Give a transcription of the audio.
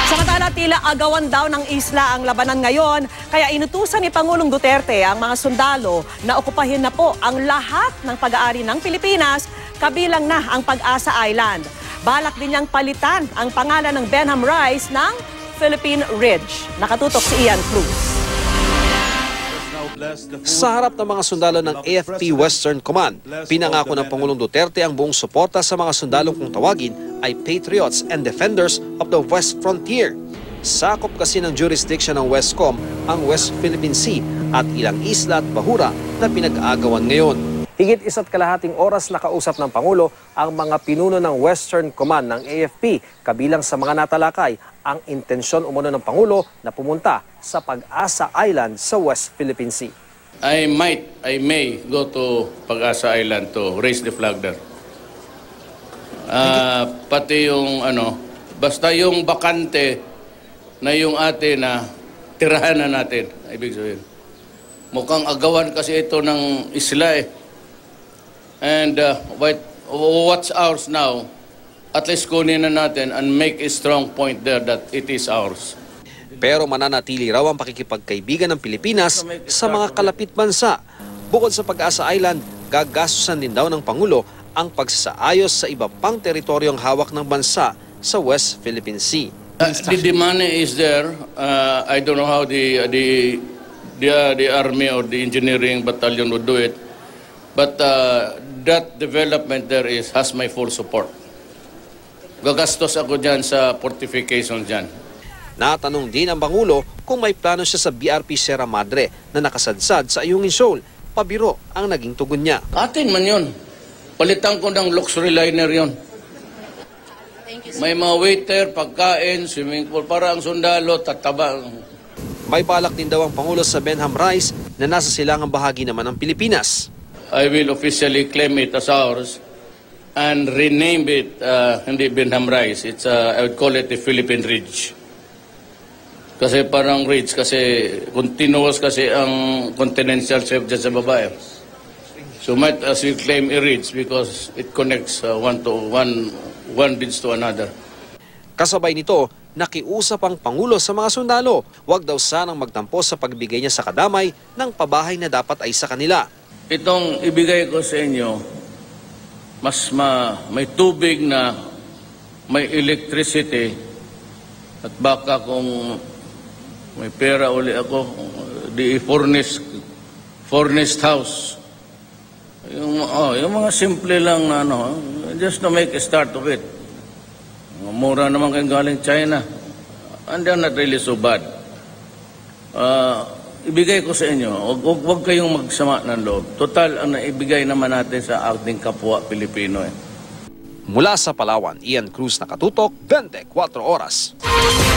Samantala, tila agawan daw ng isla ang labanan ngayon, kaya inutusan ni Pangulong Duterte ang mga sundalo na okupahin na po ang lahat ng pag-aari ng Pilipinas, kabilang na ang Pag-asa Island. Balak din niyang palitan ang pangalan ng Benham Rice ng Philippine Ridge. Nakatutok si Ian Cruz. Sa harap ng mga sundalo ng AFP Western Command, pinangako ng Pangulong Duterte ang buong suporta sa mga sundalong kung tawagin ay Patriots and Defenders of the West Frontier. Sakop kasi ng jurisdiction ng Westcom ang West Philippine Sea at ilang isla at bahura na pinag-aagawan ngayon. Higit 1.5 oras na kausap ng Pangulo ang mga pinuno ng Western Command ng AFP, kabilang sa mga natalakay ang intensyon umano ng Pangulo na pumunta sa Pag-asa Island sa West Philippine Sea. I may go to Pag-asa Island to raise the flag there. Pati yung basta yung bakante na yung atin na tirahan na natin, ibig sabihin. Mukhang agawan kasi ito ng isla eh. And what's ours now, at least kunin na natin and make a strong point there that it is ours. Pero mananatili raw ang pakikipagkaibigan ng Pilipinas sa mga kalapit bansa. Bukod sa Pag-asa Island, gagastusan din daw ng Pangulo ang pagsasaayos sa iba pang teritoryong hawak ng bansa sa West Philippine Sea. The money is there. I don't know how the army or the engineering battalion would do it. But that development there has my full support. Gagastos ako dyan sa fortification dyan. Natanong din ang Pangulo kung may plano siya sa BRP Sierra Madre na nakasadsad sa Ayungin Shoal. Pabiro ang naging tugon niya. Atin man yun. Palitan ko ng luxury liner yun. May mga waiter, pagkain, swimming pool, para ang sundalo, tataba. May balak din daw ang Pangulo sa Benham Rice na nasa silangang bahagi naman ng Pilipinas. I will officially claim it as ours and rename it, hindi Benham Rice. I would call it the Philippine Ridge. Kasi parang ridge, kasi continuous kasi ang continental shelf dyan sa baba. So might as well claim a ridge because it connects one ridge to another. Kasabay nito, nakiusap ang Pangulo sa mga sundalo. Huwag daw sanang magtampo sa pagbigay niya sa kadamay ng pabahay na dapat ay sa kanila. Itong ibigay ko sa inyo, mas may tubig na may electricity at baka kung may pera uli ako, the furnished house. Yung mga simple lang na just to make a start of it. Mura naman kayong galing China. And they're not really so bad. Ibigay ko sa inyo, huwag kayong magsama ng loob. Total, ang naibigay naman natin sa ating kapwa Pilipino. Mula sa Palawan, Ian Cruz, Nakatutok, 24 Oras.